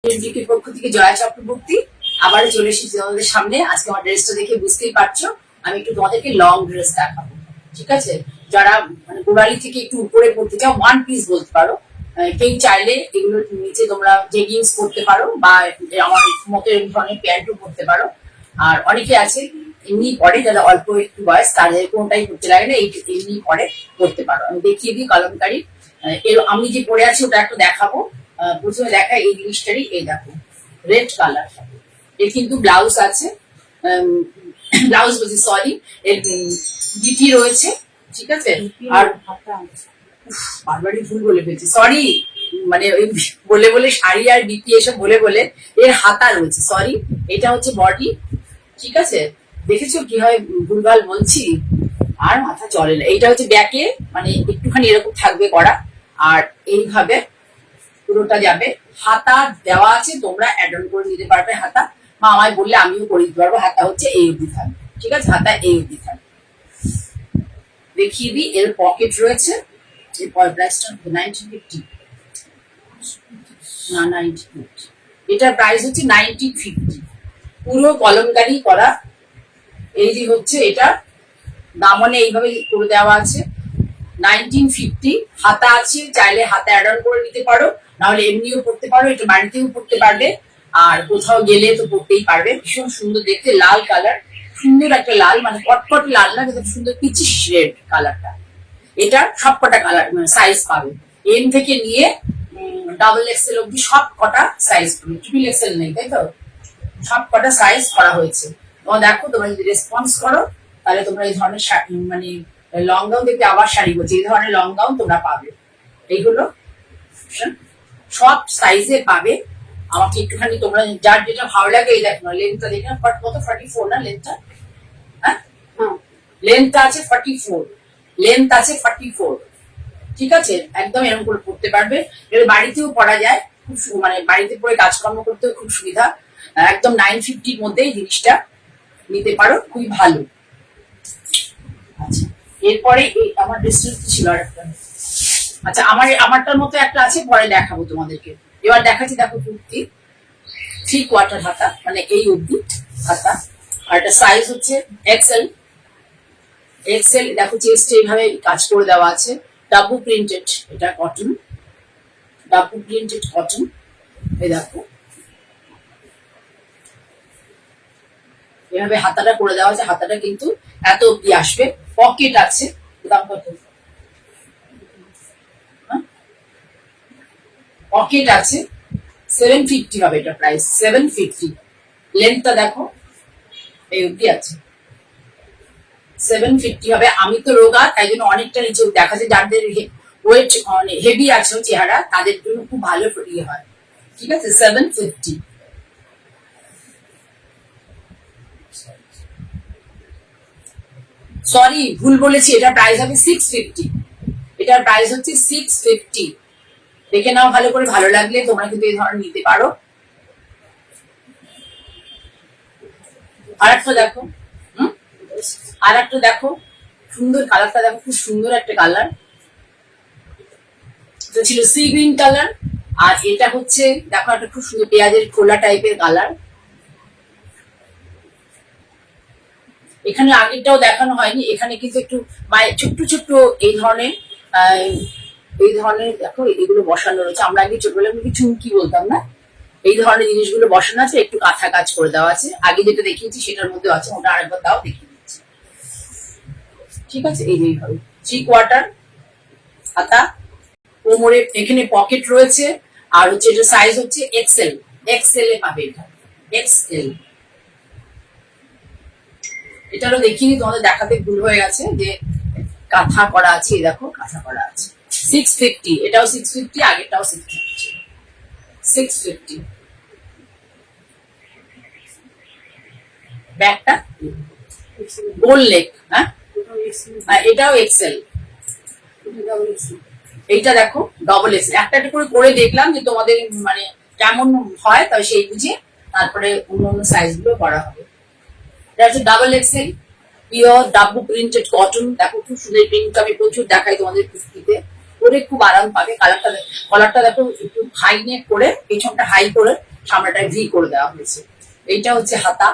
এনজিপির পক্ষ থেকে জয়া চক্রবর্তী আবারও চলে এসেছি তোমাদের সামনে। আজকে আমার ড্রেসটা দেখে বুঝতেই পারছো, আমি একটু তোমাদেরকে লং ড্রেস দেখাবো। ঠিক আছে, যারা মানে গোড়ালি থেকে একটু উপরে পড়তে চাও, ওয়ান পিস বলতে পারো, কেউ চাইলে এগুলো নিচে তোমরা জেগিংস পরতে পারো বা আমার মতো এই ধরনের প্যান্টও পরতে পারো। আর অনেকে আছে এমনি পরে, যারা অল্প একটু বয়স তাদের কোনটাই করতে লাগে না, এই এমনি পরে করতে পারো। আমি দেখিয়ে দিই কলমকারি। এর আমি যে পরে আছি ওটা একটু দেখাবো। প্রথমে দেখা এই জিনিসটারই, এই দেখো রেড কালার, এর কিন্তু ব্লাউজ আছে, ব্লাউজ বলছি সরি, এর ডিটি রয়েছে। ঠিক আছে, আর বারবারই ভুল বলে ফেলছি, সরি, মানে ওই বলে বলে শাড়ি আর ডিটি এসব বলে বলে এর হাতা রয়েছে, সরি। এটা হচ্ছে বডি। ঠিক আছে, দেখেছো কি হয় ভুলভাল বলছি, আর মাথা চলে না। এইটা হচ্ছে ব্যাকে, মানে একটুখানি এরকম থাকবে করা, আর এইভাবে পুরোটা যাবে। হাতা দেওয়া আছে, তোমরা অ্যাড অন করে নিতে পারবে হাতা, বা আমায় বললে আমিও করে দিতে পারবো। হাতা হচ্ছে এই অবধি থাকবে। ঠিক আছে, হাতা এই অবধি থাকবে। দেখিয়ে দিই, এর পকেট রয়েছে। এর প্রাইসটা 1950 না 1950, এটার প্রাইস হচ্ছে 1950। পুরো কলমকারি করা। এই যে হচ্ছে এটা দামনে এইভাবে করে দেওয়া আছে 1950। হাতা আছে, চাইলে হাতা অ্যাড অন করে নিতে পারো, নাহলে এমনিও পড়তে পারো, এটা বাড়িতেও পড়তে পারবে, আর কোথাও গেলে তো পড়তেই পারবে। ভীষণ সুন্দর দেখতে, লাল কালার, সুন্দর একটা লাল, মানে কটকট লাল না, কিন্তু সুন্দর পিচি রেড কালারটা। এটা সবকটা কালার মানে সাইজ পাবে, এম থেকে নিয়ে ডাবল এক্সেল অব্দি সব কটা সাইজ পাবে, ট্রিপল এক্সেল নেই, তাই তো? সব কটা সাইজ করা হয়েছে। তোমরা দেখো, তোমরা যদি রেসপন্স করো তাহলে তোমরা এই ধরনের মানে লং গাউন দেখতে, আবার শাড়ি বলছি, এই ধরনের লং গাউন তোমরা পাবে। এইগুলো সব সাইজে পাবে। আমাকে একটুখানি তোমরা যার যেটা ভালো লাগে, এই দেখো না লেন্থটা দেখে, কত 44 না লেন্থটা? হ্যাঁ, লেন্থটা আছে 44, লেন্থ আছে 44। ঠিক আছে, একদম এরকম করে পড়তে পারবে। এবার বাড়িতেও পড়া যায়, খুব মানে বাড়িতে পড়ে কাজকর্ম করতেও খুব সুবিধা। একদম 950-র মধ্যেই জিনিসটা নিতে পারো, খুবই ভালো। আচ্ছা, এরপরে আমার ড্রেসটা ছিল আর একটা। আচ্ছা, আমারটার মতো একটা আছে, পরে দেখাবো তোমাদেরকে। এবার দেখাচ্ছি, দেখো কুর্তি 3/4 হাতা, মানে এই অবধি হাতা, আর এটা সাইজ হচ্ছে এক্সেল। এক্সেল দেখো, চেস্ট এইভাবে কাজ করে দেওয়া আছে, ডাব্বু প্রিন্টেড, এটা কটন, ডাব্বু প্রিন্টেড কটন। এই দেখো এভাবে হাতাটা করে দেওয়া আছে, হাতাটা কিন্তু এত অব্দি আসবে। পকেট আছে, দাম কত? পকেট আছে 750 হবে, এটা প্রাইস 750। লেন্থটা দেখো এই অব্দি আছে, 750 হবে। আমি তো রোগা, তাই জন্য অনেকটা নিচে দেখা যায়, যাদের ওয়েট হেভি আছে চেহারা, তাদের জন্য খুব ভালো ইয়ে হয়। ঠিক আছে, 750। সরি, ভুল বলেছি, এটা প্রাইস হবে 650। এটার প্রাইস হচ্ছে 650। দেখে নাও ভালো করে, ভালো লাগলে তোমরা কিন্তু এই ধরনের নিতে পারো। আর একটা দেখো, আর একটা দেখো, সুন্দর কালারটা দেখো, খুব সুন্দর একটা কালার। এটা ছিল সি গ্রিন কালার, আর এটা হচ্ছে দেখো একটা খুব সুন্দর পেঁয়াজের খোলা টাইপের কালার। এখানে আগেরটাও দেখানো হয়নি, এখানে কিন্তু একটু ছোট্ট ছোট্ট এই ধরনের দেখো এগুলো বসানো রয়েছে। আমরা আগে ছোটবেলায় চুমকি বলতাম না, এই ধরনের জিনিসগুলো বসানো আছে, একটু কাঁথা কাজ করে দেওয়া আছে। আগে যেটা দেখিয়েছি সেটার মধ্যে আছে, ওটা আরেকবার দাও দেখিয়ে দিচ্ছি। ঠিক আছে, এইভাবে 3/4 হাতা, কোমরে এখানে পকেট রয়েছে, আর হচ্ছে এটা সাইজ হচ্ছে এক্সেল। এক্সেল এ পাবে এটা, এক্সেল। এটারও দেখিনি, তোমাদের দেখাতে ভুল হয়ে গেছে, যে কাঁথা করা আছে, দেখো কাঁথা করা আছে। 650, এটাও 650, আগেরটাও 650। 650 ব্যাগটা গোল লেগ। হ্যাঁ, এটাও এক্সেল। এইটা দেখো ডবল এক্সেল। একটা একটা করে করে দেখলাম যে তোমাদের মানে কেমন হয়, তবে সেই বুঝে তারপরে অন্য অন্য সাইজ গুলো করা হবে। এটা হচ্ছে ডাবল এক্সেল, পিওর ডাব্বু প্রিন্টেড কটন। দেখো খুব সুন্দর প্রিন্ট, আমি প্রচুর দেখাই তোমাদের কুর্তিতে, পরে খুব আরাম পাবে। কলারটা দেখো একটু হাই নেক করে, পেছনটা হাই করে সামনেটায় ভি করে দেওয়া হয়েছে। এইটা হচ্ছে হাতা,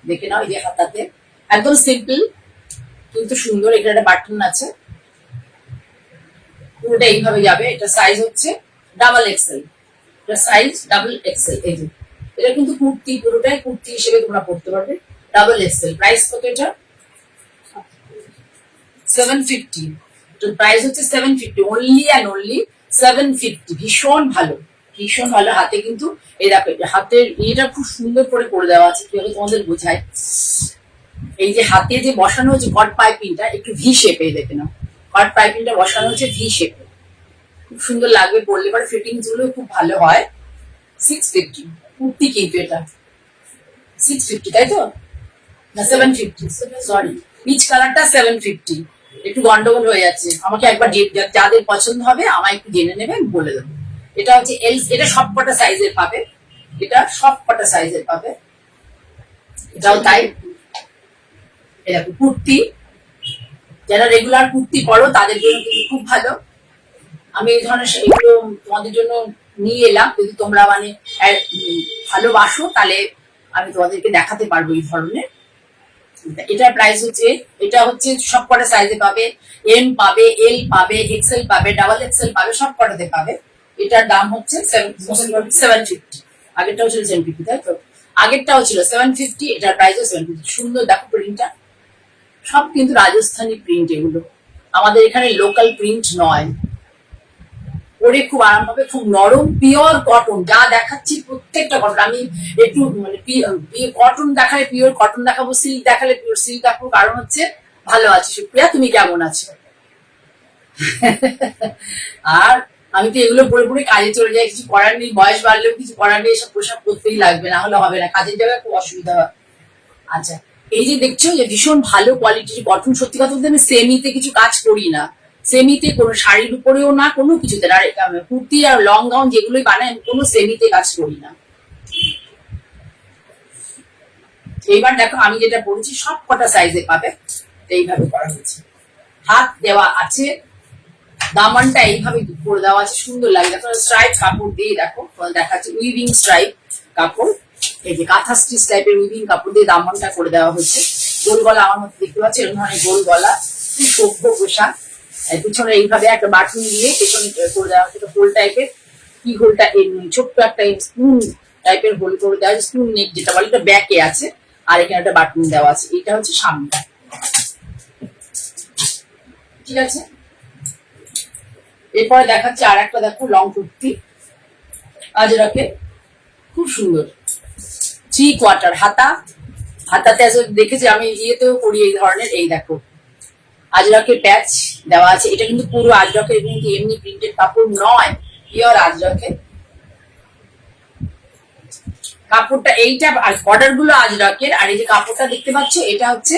দেখে নাও, এই যে হাতাতে একদম সিম্পল কিন্তু সুন্দর। এখানে একটা বাটন আছে, পুরোটা এইভাবে যাবে। এটা সাইজ হচ্ছে ডাবল এক্সেল, এটা সাইজ ডাবল এক্সেল। এই যে এটা কিন্তু কুর্তি, পুরোটাই কুর্তি হিসেবে তোমরা পড়তে পারবে, ডাবল এক্সেল। প্রাইস কত এটা? 750। প্রাইস হচ্ছে 750, অনলি অ্যান্ড অনলি 750। ভীষণ ভালো, ভীষণ ভালো। হাতে কিন্তু এই দেখো, হাতের এটা খুব সুন্দর করে দেওয়া আছে। কিভাবে তোমাদের বোঝায়, এই যে হাতে যে বসানো হচ্ছে কট পাইপিংটা একটু ভি শেপে, দেখে নাও, কট পাইপিংটা বসানো হচ্ছে ভি শেপে, খুব সুন্দর লাগবে পরলে পরে। ফিটিংস গুলো খুব ভালো হয়। 650 কুর্তি কিন্তু এটা 650, তাই তো? না 750, সরি, পিচ কালারটা 750। একটু গন্ডগোল হয়ে যাচ্ছে, আমাকে একবার যাদের পছন্দ হবে আমায় একটু জেনে নেবে, আমি বলে দেবো। এটা হচ্ছে এল, এটা সব কটা সাইজের পাবে, এটা সব কটা সাইজের পাবে। এটাও তাই। এরকম কুর্তি, যারা রেগুলার কুর্তি পরো তাদের জন্য কিন্তু খুব ভালো। আমি এই ধরনের এগুলো তোমাদের জন্য নিয়ে এলাম। যদি তোমরা মানে ভালোবাসো তাহলে আমি তোমাদেরকে দেখাতে পারবো এই ধরনের। এটার প্রাইস হচ্ছে, এটা হচ্ছে সব কটা সাইজে পাবে, এম পাবে, এল পাবে, এক্সেল পাবে, ডাবল এক্সেল পাবে, সব কটাতে পাবে। এটার দাম হচ্ছে 750। আগেরটাও ছিল 750, তাই তো? আগেরটাও ছিল 750, এটার প্রাইসও 750। সুন্দর দেখো প্রিন্টটা, সব কিন্তু রাজস্থানী প্রিন্ট, এগুলো আমাদের এখানে লোকাল প্রিন্ট নয়। পরে খুব আরাম হবে, খুব নরম, পিওর কটন। যা দেখাচ্ছি প্রত্যেকটা কটন। আমি একটু মানে কটন দেখালে পিওর কটন দেখাবো, সিল্ক দেখালে পিওর সিল্ক দেখাবো। কারণ হচ্ছে ভালো আছে সুপ্রিয়া, তুমি কেমন আছো? আর আমি তো এগুলো পরে পরে কাজে চলে যাই, কিছু করার নেই। বয়স বাড়লেও কিছু করার নেই, এসব পোশাক করতেই লাগবে, না হলে হবে না, কাজের জায়গায় খুব অসুবিধা হয়। আচ্ছা, এই যে দেখছো যে ভীষণ ভালো কোয়ালিটির কটন। সত্যি কথা বলতে আমি সেমিতে কিছু কাজ করি না, সেমিতে কোনো শাড়ির উপরেও না, কোনো কিছুতে না। কুর্তি আর লং গাউন যেগুলোই বানাই আমি কোনো সেমিতে কাজ করি না। এইবার দেখো আমি যেটা পড়েছি সব কটা সাইজে পাবে, এইভাবে করা হয়েছে। হাত দেওয়া আছে, দামানটা এইভাবে করে দেওয়া আছে, সুন্দর লাগে। দেখো স্ট্রাইপ কাপড় দিয়ে, দেখো দেখাচ্ছে উইভিং স্ট্রাইপ কাপড়, এই যে কাঁথা স্টিচ টাইপের উইভিং কাপড় দিয়ে দামানটা করে দেওয়া হয়েছে। গোল গলা আমার মধ্যে দেখতে পাচ্ছি, এরকম ধরনের গোল গলা, খুব সভ্য পোশাক। পিছনে এইভাবে একটা বাটন দিয়ে পেছনে করে দেওয়া হচ্ছে, হোল টাইপের। কি হোলটা, ছোট্ট একটা স্পুন টাইপের হোল করে দেওয়া আছে, স্পুন নেক যেটা বলে, এটা ব্যাকে আছে। আর এখানে একটা বাটন দেওয়া আছে, এটা হচ্ছে সামনে, ঠিক আছে। এরপরে দেখাচ্ছে আর একটা, দেখো লং কুর্তি আজরাকে, খুব সুন্দর। 3 কোয়ার্টার হাতা, হাতাতে দেখেছি আমি ইয়েতেও করি এই ধরনের। এই দেখো আজরাকের প্যাচ দেওয়া আছে, এটা কিন্তু পুরো আজরাকের, কিন্তু এমনি প্রিন্টেড কাপড় নয়, পিওর আজরাকের কাপড়টা। এইটা আর বর্ডার গুলো আজরাকের। আর এই যে কাপড়টা দেখতে পাচ্ছ, এটা হচ্ছে